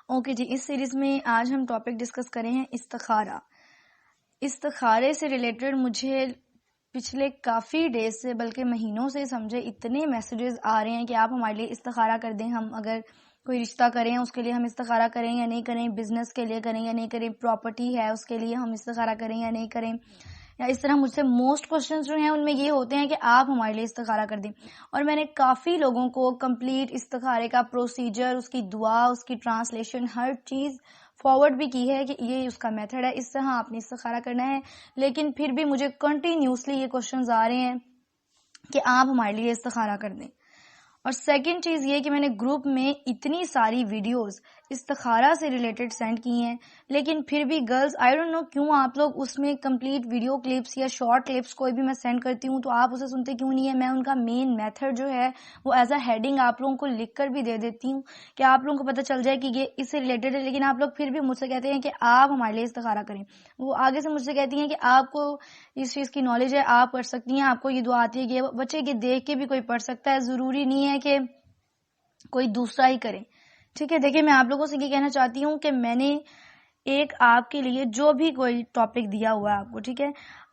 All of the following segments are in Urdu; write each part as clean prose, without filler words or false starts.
اوکے جی، اس سیریز میں آج ہم ٹاپک ڈسکس کریں ہیں استخارہ. استخارے سے ریلیٹڈ مجھے پچھلے کافی ڈیز سے بلکہ مہینوں سے سمجھے اتنے میسیجز آ رہے ہیں کہ آپ ہمارے لیے استخارہ کر دیں. ہم اگر کوئی رشتہ کریں اس کے لیے ہم استخارہ کریں یا نہیں کریں, بزنس کے لیے کریں یا نہیں کریں, پراپرٹی ہے اس کے لیے ہم استخارہ کریں یا نہیں کریں, یا اس طرح مجھ سے موسٹ کوشچنز جو ہیں ان میں یہ ہوتے ہیں کہ آپ ہمارے لیے استخارہ کر دیں. اور میں نے کافی لوگوں کو کمپلیٹ استخارے کا پروسیجر, اس کی دعا, اس کی ٹرانسلیشن, ہر چیز فارورڈ بھی کی ہے کہ یہ اس کا میتھڈ ہے, اس طرح آپ نے استخارہ کرنا ہے. لیکن پھر بھی مجھے کنٹینیوسلی یہ کوشچنز آ رہے ہیں کہ آپ ہمارے لیے استخارہ کر دیں. اور سیکنڈ چیز یہ کہ میں نے گروپ میں اتنی ساری ویڈیوز استخارہ سے ریلیٹڈ سینڈ کی ہیں, لیکن پھر بھی گرلز آئی ڈونٹ نو کیوں آپ لوگ اس میں کمپلیٹ ویڈیو کلپس یا شارٹ کلپس کوئی بھی میں سینڈ کرتی ہوں تو آپ اسے سنتے کیوں نہیں ہیں. میں ان کا مین میتھڈ جو ہے وہ ایز اے ہیڈنگ آپ لوگوں کو لکھ کر بھی دے دیتی ہوں کہ آپ لوگوں کو پتہ چل جائے کہ یہ اس سے ریلیٹڈ ہے, لیکن آپ لوگ پھر بھی مجھ سے کہتے ہیں کہ آپ ہمارے لیے استخارہ کریں. وہ آگے سے مجھ سے کہتی ہیں کہ آپ کو اس چیز کی نالج ہے, آپ پڑھ سکتی ہیں, آپ کو یہ دعا آتی ہے کہ بچے یہ دیکھ کے بھی کوئی پڑھ سکتا ہے, ضروری نہیں ہے کہ کوئی دوسرا ہی کرے. ٹھیک ہے, دیکھیں میں آپ لوگوں سے یہ کہنا چاہتی ہوں کہ میں نے ایک آپ کے لیے جو بھی کوئی ٹاپک دیا ہوا ہے آپ کو, ٹھیک ہے,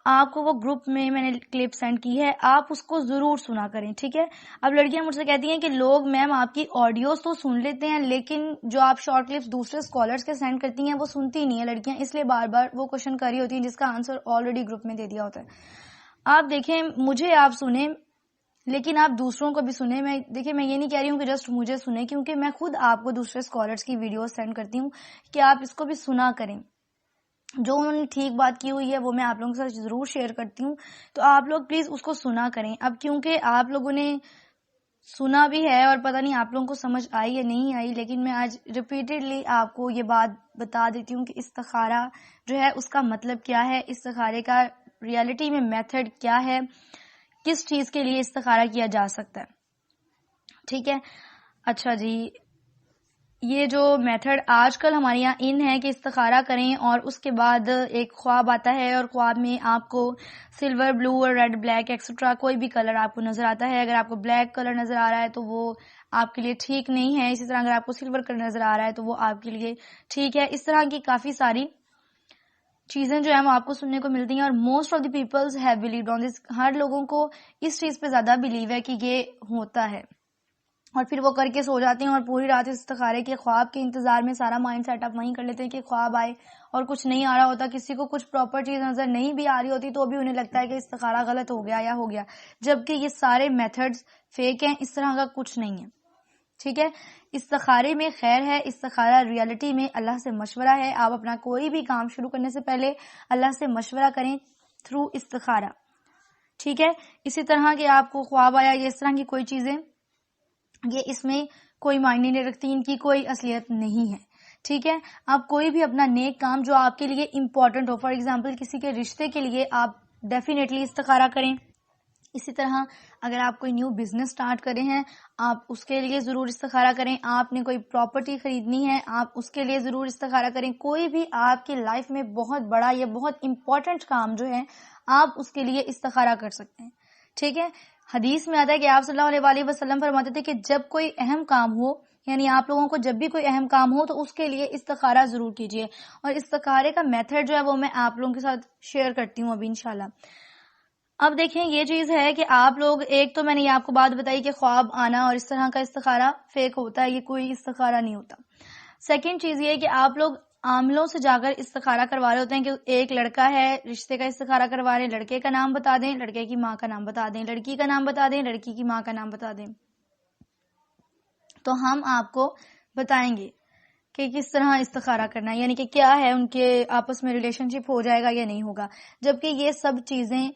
آپ کو وہ گروپ میں نے کلپ سینڈ کی ہے, آپ اس کو ضرور سنا کریں. ٹھیک ہے, اب لڑکیاں مجھ سے کہتی ہیں کہ لوگ میم آپ کی آڈیوز تو سن لیتے ہیں لیکن جو آپ شارٹ کلپس دوسرے اسکالرس کے سینڈ کرتی ہیں وہ سنتی نہیں ہیں لڑکیاں, اس لیے بار بار وہ کوشچن کر رہی ہوتی ہیں جس کا آنسر آلریڈی گروپ میں دے دیا ہوتا ہے. آپ دیکھیں مجھے آپ سنیں لیکن آپ دوسروں کو بھی سنیں. میں یہ نہیں کہہ رہی ہوں کہ جسٹ مجھے سنیں, کیونکہ میں خود آپ کو دوسرے اسکالرس کی ویڈیوز سینڈ کرتی ہوں کہ آپ اس کو بھی سنا کریں. جو انہوں نے ٹھیک بات کی ہوئی ہے وہ میں آپ لوگوں کے ساتھ ضرور شیئر کرتی ہوں, تو آپ لوگ پلیز اس کو سنا کریں. اب کیونکہ آپ لوگوں نے سنا بھی ہے اور پتہ نہیں آپ لوگوں کو سمجھ آئی یا نہیں آئی, لیکن میں آج ریپیٹڈلی آپ کو یہ بات بتا دیتی ہوں کہ استخارہ جو ہے اس کا مطلب کیا ہے, استخارے کا ریالٹی میں میتھڈ کیا ہے, کس چیز کے لیے استخارہ کیا جا سکتا ہے. ٹھیک ہے, اچھا جی, یہ جو میتھڈ آج کل ہمارے یہاں ان ہے کہ استخارہ کریں اور اس کے بعد ایک خواب آتا ہے اور خواب میں آپ کو سلور, بلو اور ریڈ, بلیک ایکسٹرا کوئی بھی کلر آپ کو نظر آتا ہے. اگر آپ کو بلیک کلر نظر آ رہا ہے تو وہ آپ کے لیے ٹھیک نہیں ہے, اسی طرح اگر آپ کو سلور کلر نظر آ رہا ہے تو وہ آپ کے لیے ٹھیک ہے. اس طرح کی کافی ساری چیزیں جو ہیں وہ آپ کو سننے کو ملتی ہیں اور most of the peoples have believed on this. ہر لوگوں کو اس چیز پہ زیادہ بلیو ہے کہ یہ ہوتا ہے, اور پھر وہ کر کے سو جاتے ہیں اور پوری رات استخارے کے خواب کے انتظار میں سارا مائنڈ سیٹ اپ وہیں کر لیتے ہیں کہ خواب آئے اور کچھ نہیں آ رہا ہوتا. کسی کو کچھ پراپر چیز نظر نہیں بھی آ رہی ہوتی تو بھی انہیں لگتا ہے کہ استخارہ غلط ہو گیا یا ہو گیا, جبکہ یہ سارے میتھڈز فیک ہیں. اس طرح کا کچھ نہیں ہے. ٹھیک ہے, استخارے میں خیر ہے. استخارہ ریالٹی میں اللہ سے مشورہ ہے. آپ اپنا کوئی بھی کام شروع کرنے سے پہلے اللہ سے مشورہ کریں تھرو استخارہ. ٹھیک ہے, اسی طرح کہ آپ کو خواب آیا یا اس طرح کی کوئی چیزیں, یہ اس میں کوئی معنی نہیں رکھتی, ان کی کوئی اصلیت نہیں ہے. ٹھیک ہے, آپ کوئی بھی اپنا نیک کام جو آپ کے لیے امپورٹنٹ ہو, فار ایگزامپل کسی کے رشتے کے لیے, آپ ڈیفینیٹلی استخارہ کریں. اسی طرح اگر آپ کوئی نیو بزنس سٹارٹ کرے ہیں آپ اس کے لیے ضرور استخارہ کریں. آپ نے کوئی پراپرٹی خریدنی ہے آپ اس کے لیے ضرور استخارہ کریں. کوئی بھی آپ کی لائف میں بہت بڑا یا بہت امپورٹنٹ کام جو ہے آپ اس کے لیے استخارہ کر سکتے ہیں. ٹھیک ہے, حدیث میں آتا ہے کہ آپ صلی اللہ علیہ وسلم فرماتے تھے کہ جب کوئی اہم کام ہو, یعنی آپ لوگوں کو جب بھی کوئی اہم کام ہو تو اس کے لیے استخارہ ضرور کیجیے. اور استخارے کا میتھڈ جو ہے وہ میں آپ لوگوں کے ساتھ شیئر کرتی ہوں ابھی انشاءاللہ. اب دیکھیں یہ چیز ہے کہ آپ لوگ, ایک تو میں نے یہ آپ کو بات بتائی کہ خواب آنا اور اس طرح کا استخارہ فیک ہوتا ہے, یہ کوئی استخارہ نہیں ہوتا. سیکنڈ چیز یہ ہے کہ آپ لوگ عاملوں سے جا کر استخارہ کروا رہے ہوتے ہیں کہ ایک لڑکا ہے رشتے کا استخارہ کروا رہے ہیں, لڑکے کا نام بتا دیں, لڑکے کی ماں کا نام بتا دیں, لڑکی کا نام بتا دیں, لڑکی کی ماں کا نام بتا دیں, تو ہم آپ کو بتائیں گے کہ کس طرح استخارہ کرنا ہے, یعنی کہ کیا ہے ان کے آپس میں ریلیشن شپ ہو جائے گا یا نہیں ہوگا. جبکہ یہ سب چیزیں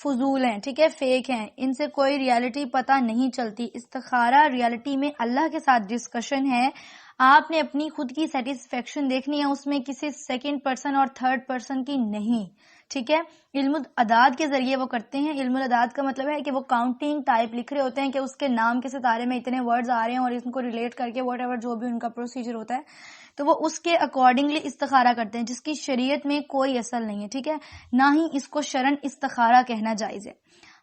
فضول ہیں, ٹھیک ہے, فیک ہیں, ان سے کوئی ریالٹی پتہ نہیں چلتی. استخارہ ریالٹی میں اللہ کے ساتھ ڈسکشن ہے. آپ نے اپنی خود کی سیٹسفیکشن دیکھنی ہے, اس میں کسی سیکنڈ پرسن اور تھرڈ پرسن کی نہیں. ٹھیک ہے, علم العداد کے ذریعے وہ کرتے ہیں. علم العداد کا مطلب ہے کہ وہ کاؤنٹنگ ٹائپ لکھ رہے ہوتے ہیں کہ اس کے نام کے ستارے میں اتنے ورڈز آ رہے ہیں اور ان کو ریلیٹ کر کے واٹ ایور جو بھی ان کا پروسیجر ہوتا ہے تو وہ اس کے اکارڈنگلی استخارہ کرتے ہیں, جس کی شریعت میں کوئی اصل نہیں ہے. ٹھیک ہے, نہ ہی اس کو شرعن استخارہ کہنا جائز ہے.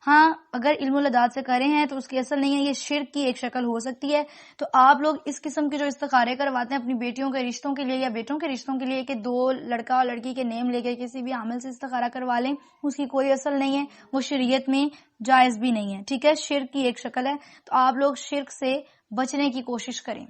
ہاں اگر علم الاداد سے کرے ہیں تو اس کی اصل نہیں ہے، یہ شرک کی ایک شکل ہو سکتی ہے. تو آپ لوگ اس قسم کے جو استخارے کرواتے ہیں اپنی بیٹیوں کے رشتوں کے لیے یا بیٹوں کے رشتوں کے لیے کہ دو لڑکا اور لڑکی کے نیم لے کے کسی بھی عامل سے استخارہ کروا لیں، اس کی کوئی اصل نہیں ہے، وہ شریعت میں جائز بھی نہیں ہے. ٹھیک ہے، شرک کی ایک شکل ہے. تو آپ لوگ شرک سے بچنے کی کوشش کریں.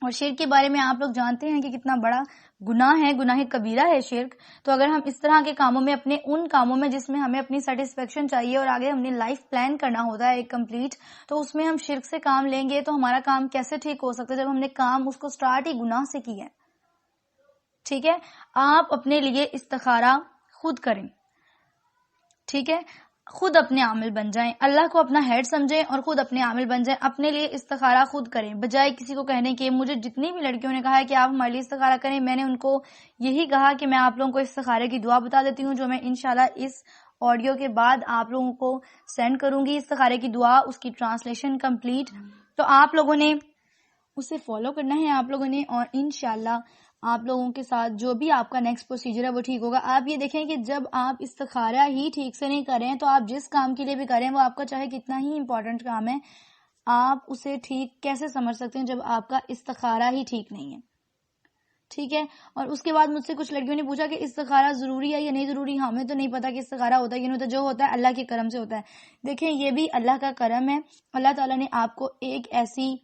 اور شرک کے بارے میں آپ لوگ جانتے ہیں کہ کتنا بڑا گناہ ہے، گناہ کبیرہ ہے شرک. تو اگر ہم اس طرح کے کاموں میں، اپنے ان کاموں میں جس میں ہمیں اپنی سیٹسفیکشن چاہیے اور آگے ہم نے لائف پلان کرنا ہوتا ہے ایک کمپلیٹ، تو اس میں ہم شرک سے کام لیں گے تو ہمارا کام کیسے ٹھیک ہو سکتا ہے جب ہم نے کام اس کو سٹارٹ ہی گناہ سے کی ہے. ٹھیک ہے، آپ اپنے لیے استخارہ خود کریں. ٹھیک ہے، خود اپنے عامل بن جائیں، اللہ کو اپنا ہیڈ سمجھیں اور خود اپنے عامل بن جائیں. اپنے لیے استخارہ خود کریں بجائے کسی کو کہنے کے. مجھے جتنی بھی لڑکیوں نے کہا ہے کہ آپ ہمارے لیے استخارہ کریں، میں نے ان کو یہی کہا کہ میں آپ لوگوں کو استخارے کی دعا بتا دیتی ہوں جو میں انشاءاللہ اس آڈیو کے بعد آپ لوگوں کو سینڈ کروں گی. استخارے کی دعا، اس کی ٹرانسلیشن کمپلیٹ. تو آپ لوگوں نے اسے فالو کرنا ہے آپ لوگوں نے، اور انشاءاللہ آپ لوگوں کے ساتھ جو بھی آپ کا نیکسٹ پروسیجر ہے وہ ٹھیک ہوگا. آپ یہ دیکھیں کہ جب آپ استخارہ ہی ٹھیک سے نہیں کریں تو آپ جس کام کے لیے بھی کریں وہ آپ کا چاہے کتنا ہی امپورٹنٹ کام ہے، آپ اسے ٹھیک کیسے سمجھ سکتے ہیں جب آپ کا استخارہ ہی ٹھیک نہیں ہے. ٹھیک ہے، اور اس کے بعد مجھ سے کچھ لڑکیوں نے پوچھا کہ استخارہ ضروری ہے یا نہیں ضروری. ہمیں تو نہیں پتا کہ استخارہ ہوتا ہے کہ نہیں ہوتا، جو ہوتا ہے اللہ کے کرم سے ہوتا ہے. دیکھیں یہ بھی اللہ کا کرم ہے. اللہ تعالیٰ نے آپ کو ایک ایسی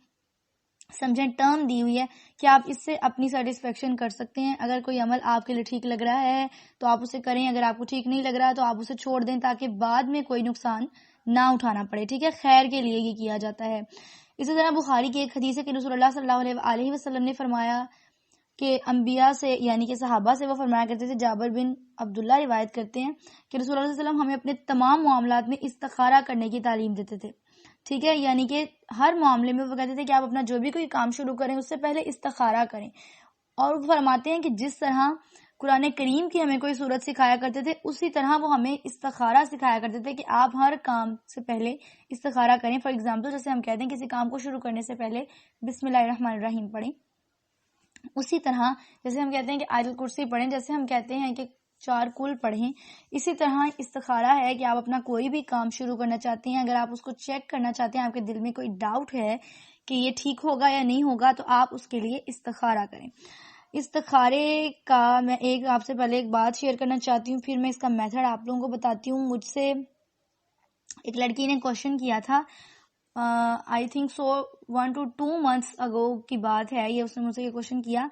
سمجھیں ٹرم دی ہوئی ہے کہ آپ اس سے اپنی سیٹسفیکشن کر سکتے ہیں. اگر کوئی عمل آپ کے لیے ٹھیک لگ رہا ہے تو آپ اسے کریں، اگر آپ کو ٹھیک نہیں لگ رہا تو آپ اسے چھوڑ دیں تاکہ بعد میں کوئی نقصان نہ اٹھانا پڑے. ٹھیک ہے، خیر کے لیے یہ کیا جاتا ہے. اسی طرح بخاری کی ایک حدیث ہے کہ رسول اللہ صلی اللہ علیہ وسلم نے فرمایا کہ انبیاء سے یعنی کہ صحابہ سے وہ فرمایا کرتے تھے، جابر بن عبداللہ روایت کرتے ہیں کہ رسول اللہ صلی اللہ علیہ وسلم ہمیں اپنے تمام معاملات میں استخارہ کرنے کی تعلیم دیتے تھے. ٹھیک ہے، یعنی کہ ہر معاملے میں وہ کہتے تھے کہ آپ اپنا جو بھی کوئی کام شروع کریں اس سے پہلے استخارہ کریں. اور وہ فرماتے ہیں کہ جس طرح قرآن کریم کی ہمیں کوئی صورت سکھایا کرتے تھے اسی طرح وہ ہمیں استخارہ سکھایا کرتے تھے کہ آپ ہر کام سے پہلے استخارہ کریں. فار ایگزامپل جیسے ہم کہتے ہیں کسی کام کو شروع کرنے سے پہلے بسم اللہ الرحمن الرحیم پڑھیں، اسی طرح جیسے ہم کہتے ہیں کہ آیت الکرسی پڑھیں، جیسے ہم کہتے ہیں کہ 4 کل پڑھیں، اسی طرح استخارہ ہے کہ آپ اپنا کوئی بھی کام شروع کرنا چاہتے ہیں، اگر آپ اس کو چیک کرنا چاہتے ہیں، آپ کے دل میں کوئی ڈاؤٹ ہے کہ یہ ٹھیک ہوگا یا نہیں ہوگا، تو آپ اس کے لیے استخارہ کریں. استخارے کا میں آپ سے پہلے ایک بات شیئر کرنا چاہتی ہوں، پھر میں اس کا میتھڈ آپ لوگوں کو بتاتی ہوں. مجھ سے ایک لڑکی نے کوشچن کیا تھا، I think so 1 to 2 months اگو کی بات ہے یہ. اس نے مجھ سے یہ کوشچن کیا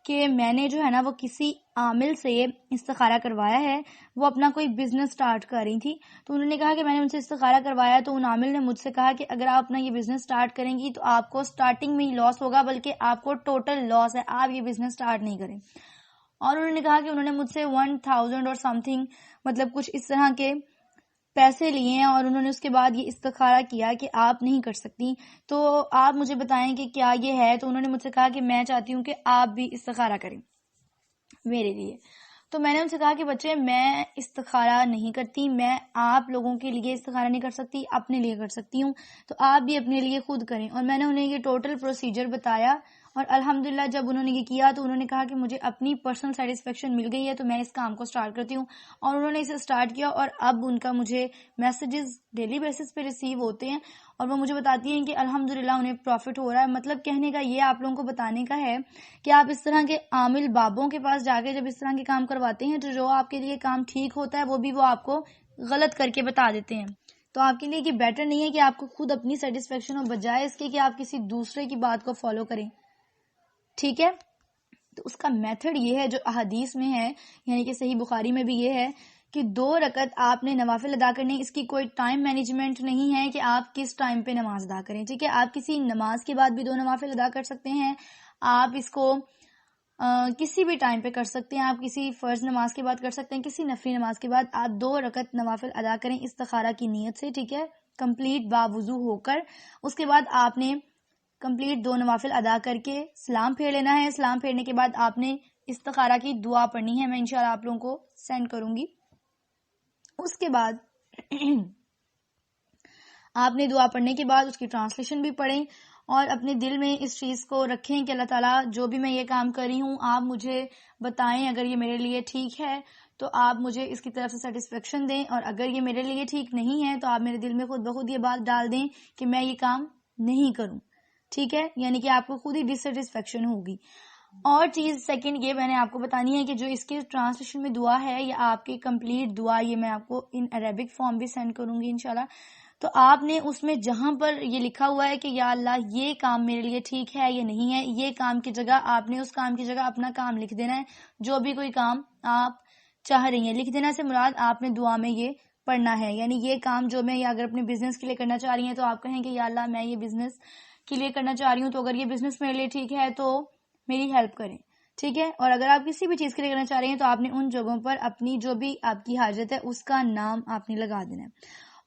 کہ میں نے جو ہے نا وہ کسی عامل سے استخارہ کروایا ہے، وہ اپنا کوئی بزنس سٹارٹ کر رہی تھی. تو انہوں نے کہا کہ میں نے ان سے استخارہ کروایا تو ان عامل نے مجھ سے کہا کہ اگر آپ اپنا یہ بزنس سٹارٹ کریں گی تو آپ کو سٹارٹنگ میں ہی لاس ہوگا، بلکہ آپ کو ٹوٹل لاس ہے، آپ یہ بزنس سٹارٹ نہیں کریں. اور انہوں نے کہا کہ انہوں نے مجھ سے 1000 اور سم تھنگ مطلب کچھ اس طرح کے پیسے لیے ہیں، اور انہوں نے اس کے بعد یہ استخارہ کیا کہ آپ نہیں کر سکتی، تو آپ مجھے بتائیں کہ کیا یہ ہے. تو انہوں نے مجھ سے کہا کہ میں چاہتی ہوں کہ آپ بھی استخارہ کریں میرے لیے. تو میں نے ان سے کہا کہ بچے میں استخارہ نہیں کرتی، میں آپ لوگوں کے لیے استخارہ نہیں کر سکتی، اپنے لیے کر سکتی ہوں، تو آپ بھی اپنے لیے خود کریں. اور میں نے انہیں یہ ٹوٹل پروسیجر بتایا، اور الحمدللہ جب انہوں نے یہ کیا تو انہوں نے کہا کہ مجھے اپنی پرسنل سیٹسفیکشن مل گئی ہے تو میں اس کام کو سٹارٹ کرتی ہوں. اور انہوں نے اسے سٹارٹ کیا، اور اب ان کا مجھے میسیجز ڈیلی بیسس پہ ریسیو ہوتے ہیں، اور وہ مجھے بتاتی ہیں کہ الحمدللہ انہیں پروفٹ ہو رہا ہے. مطلب کہنے کا یہ آپ لوگوں کو بتانے کا ہے کہ آپ اس طرح کے عامل بابوں کے پاس جا کے جب اس طرح کے کام کرواتے ہیں تو جو آپ کے لیے کام ٹھیک ہوتا ہے وہ بھی وہ آپ کو غلط کر کے بتا دیتے ہیں. تو آپ کے لیے یہ بیٹر نہیں ہے کہ آپ کو خود اپنی سیٹسفیکشن ہو بجائے اس کے کہ آپ کسی دوسرے کی بات کو فالو کریں. ٹھیک ہے، تو اس کا میتھڈ یہ ہے جو احادیث میں ہے، یعنی کہ صحیح بخاری میں بھی یہ ہے کہ 2 رکعت آپ نے نوافل ادا کرنے. اس کی کوئی ٹائم مینجمنٹ نہیں ہے کہ آپ کس ٹائم پہ نماز ادا کریں. ٹھیک ہے، آپ کسی نماز کے بعد بھی 2 نوافل ادا کر سکتے ہیں، آپ اس کو کسی بھی ٹائم پہ کر سکتے ہیں، آپ کسی فرض نماز کے بعد کر سکتے ہیں، کسی نفلی نماز کے بعد آپ 2 رکعت نوافل ادا کریں استخارہ کی نیت سے. ٹھیک ہے، کمپلیٹ باوضو ہو کر. اس کے بعد آپ نے کمپلیٹ 2 نوافل ادا کر کے سلام پھیر لینا ہے. سلام پھیرنے کے بعد آپ نے استخارہ کی دعا پڑھنی ہے، میں انشاءاللہ آپ لوگوں کو سینڈ کروں گی. اس کے بعد آپ نے دعا پڑھنے کے بعد اس کی ٹرانسلیشن بھی پڑھیں، اور اپنے دل میں اس چیز کو رکھیں کہ اللہ تعالیٰ جو بھی میں یہ کام کر رہی ہوں آپ مجھے بتائیں، اگر یہ میرے لیے ٹھیک ہے تو آپ مجھے اس کی طرف سے سیٹسفیکشن دیں، اور اگر یہ میرے لیے ٹھیک نہیں ہے تو آپ میرے دل میں خود بخود یہ بات ڈال دیں کہ میں یہ کام نہیں کروں. ٹھیک ہے، یعنی کہ آپ کو خود ہی ڈسسیٹسفیکشن ہوگی. اور چیز سیکنڈ یہ میں نے آپ کو بتانی ہے کہ جو اس کی ٹرانسلیشن میں دعا ہے، یہ آپ کی کمپلیٹ دعا، یہ میں آپ کو ان عربک فارم بھی سینڈ کروں گی انشاءاللہ. تو آپ نے اس میں جہاں پر یہ لکھا ہوا ہے کہ یا اللہ یہ کام میرے لیے ٹھیک ہے یا نہیں ہے، یہ کام کی جگہ آپ نے اس کام کی جگہ اپنا کام لکھ دینا ہے. جو بھی کوئی کام آپ چاہ رہی ہیں لکھ دینا سے مراد آپ نے دعا میں یہ پڑھنا ہے. یعنی یہ کام جو میں اگر اپنے بزنس کے لیے کرنا چاہ رہی ہیں تو آپ کہیں کہ یا اللہ میں یہ بزنس کے لیے کرنا چاہ رہی ہوں، تو اگر یہ بزنس میرے لیے ٹھیک ہے تو میری ہیلپ کریں. ٹھیک ہے، اور اگر آپ کسی بھی چیز کے لیے کرنا چاہ رہی ہیں تو آپ نے ان جگہوں پر اپنی جو بھی آپ کی حاجت ہے اس کا نام آپ نے لگا دینا ہے.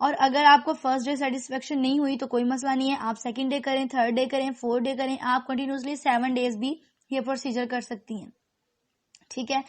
اور اگر آپ کو فرسٹ ڈے سیٹسفیکشن نہیں ہوئی تو کوئی مسئلہ نہیں ہے، آپ سیکنڈ ڈے کریں، تھرڈ ڈے کریں، فورتھ ڈے کریں، آپ کنٹینیوسلی 7 ڈیز بھی یہ پروسیجر کر سکتی ہیں. ٹھیک ہے،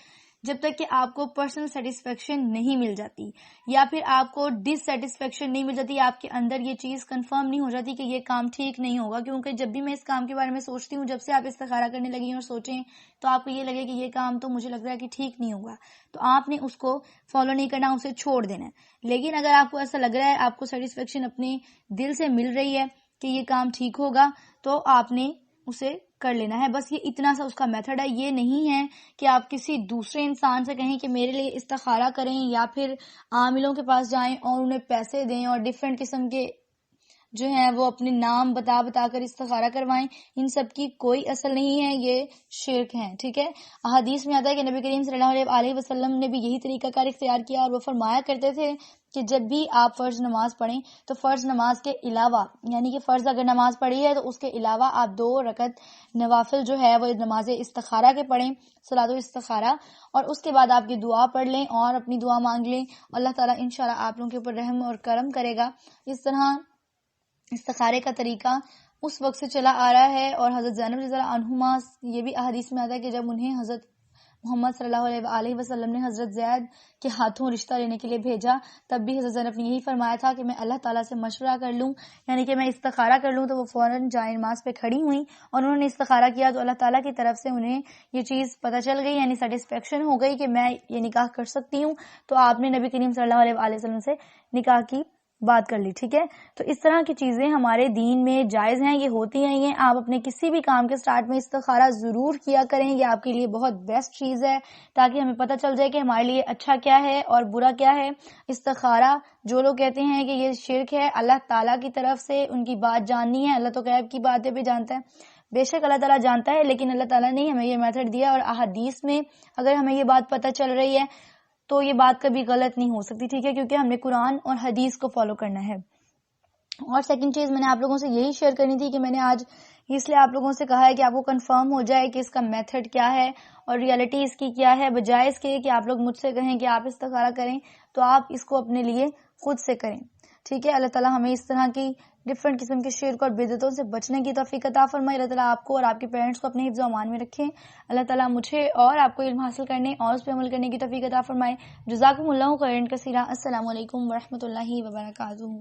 جب تک کہ آپ کو پرسنل سیٹسفیکشن نہیں مل جاتی یا پھر آپ کو ڈس سیٹسفیکشن نہیں مل جاتی، آپ کے اندر یہ چیز کنفرم نہیں ہو جاتی کہ یہ کام ٹھیک نہیں ہوگا. کیونکہ جب بھی میں اس کام کے بارے میں سوچتی ہوں، جب سے آپ استخارہ کرنے لگی اور سوچیں تو آپ کو یہ لگے کہ یہ کام تو مجھے لگ رہا ہے کہ ٹھیک نہیں ہوگا، تو آپ نے اس کو فالو نہیں کرنا، اسے چھوڑ دینا ہے. لیکن اگر آپ کو ایسا لگ رہا ہے، آپ کو سیٹسفیکشن اپنے دل سے مل رہی ہے کہ یہ کام ٹھیک ہوگا، تو آپ نے اسے کر لینا ہے. بس یہ اتنا سا اس کا میتھڈ ہے. یہ نہیں ہے کہ آپ کسی دوسرے انسان سے کہیں کہ میرے لیے استخارہ کریں، یا پھر عاملوں کے پاس جائیں اور انہیں پیسے دیں اور ڈیفرنٹ قسم کے جو ہیں وہ اپنے نام بتا بتا کر استخارہ کروائیں. ان سب کی کوئی اصل نہیں ہے، یہ شرک ہیں. ٹھیک ہے، احادیث میں آتا ہے کہ نبی کریم صلی اللہ علیہ وسلم نے بھی یہی طریقہ کار اختیار کیا، اور وہ فرمایا کرتے تھے کہ جب بھی آپ فرض نماز پڑھیں تو فرض نماز کے علاوہ، یعنی کہ فرض اگر نماز پڑھی ہے تو اس کے علاوہ آپ 2 رکعت نوافل جو ہے وہ نماز استخارہ کے پڑھیں، صلاۃ الاستخارہ، اور اس کے بعد آپ کی دعا پڑھ لیں اور اپنی دعا مانگ لیں. اللہ تعالیٰ انشاءاللہ آپ لوگوں کے اوپر رحم اور کرم کرے گا. اس طرح استخارے کا طریقہ اس وقت سے چلا آ رہا ہے، اور حضرت زینب رضی اللہ عنہما، یہ بھی احادیث میں آتا ہے کہ جب انہیں حضرت محمد صلی اللہ علیہ وسلم نے حضرت زید کے ہاتھوں رشتہ لینے کے لیے بھیجا، تب بھی حضرت زینب نے یہی فرمایا تھا کہ میں اللہ تعالیٰ سے مشورہ کر لوں، یعنی کہ میں استخارہ کر لوں. تو وہ فوراً جائے نماز پہ کھڑی ہوئیں اور انہوں نے استخارہ کیا، تو اللہ تعالیٰ کی طرف سے انہیں یہ چیز پتہ چل گئی، یعنی سیٹسفیکشن ہو گئی کہ میں یہ نکاح کر سکتی ہوں. تو آپ نے نبی کریم صلی اللہ علیہ وسلم سے نکاح کی بات کر لی. ٹھیک ہے، تو اس طرح کی چیزیں ہمارے دین میں جائز ہیں، یہ ہوتی ہیں. یہ آپ اپنے کسی بھی کام کے سٹارٹ میں استخارہ ضرور کیا کریں، یہ آپ کے لیے بہت بیسٹ چیز ہے، تاکہ ہمیں پتہ چل جائے کہ ہمارے لیے اچھا کیا ہے اور برا کیا ہے. استخارہ جو لوگ کہتے ہیں کہ یہ شرک ہے، اللہ تعالیٰ کی طرف سے ان کی بات جاننی ہے. اللہ تو غیب کی باتیں بھی جانتا ہے، بے شک اللہ تعالیٰ جانتا ہے، لیکن اللہ تعالیٰ نے ہمیں یہ میتھڈ دیا، اور احادیث میں اگر ہمیں یہ بات پتہ چل رہی ہے تو یہ بات کبھی غلط نہیں ہو سکتی. ٹھیک ہے، کیونکہ ہم نے قرآن اور حدیث کو فالو کرنا ہے. اور سیکنڈ چیز میں نے آپ لوگوں سے یہی شیئر کرنی تھی کہ میں نے آج اس لیے آپ لوگوں سے کہا ہے کہ آپ کو کنفرم ہو جائے کہ اس کا میتھڈ کیا ہے اور ریئلٹی اس کی کیا ہے، بجائے اس کے کہ آپ لوگ مجھ سے کہیں کہ آپ استخارہ کریں، تو آپ اس کو اپنے لیے خود سے کریں. ٹھیک ہے، اللہ تعالیٰ ہمیں اس طرح کی ڈفرنٹ قسم کے شرک اور بدعتوں سے بچنے کی توفیق عطا فرمائے. اللہ تعالیٰ آپ کو اور آپ کے پیرنٹس کو اپنے حفظ و امان میں رکھیں. اللہ تعالیٰ مجھے اور آپ کو علم حاصل کرنے اور اس پہ عمل کرنے کی توفیق عطا فرمائے. جزاکم اللہ خیرا کثیرا. السلام علیکم ورحمۃ اللہ وبرکاتہ.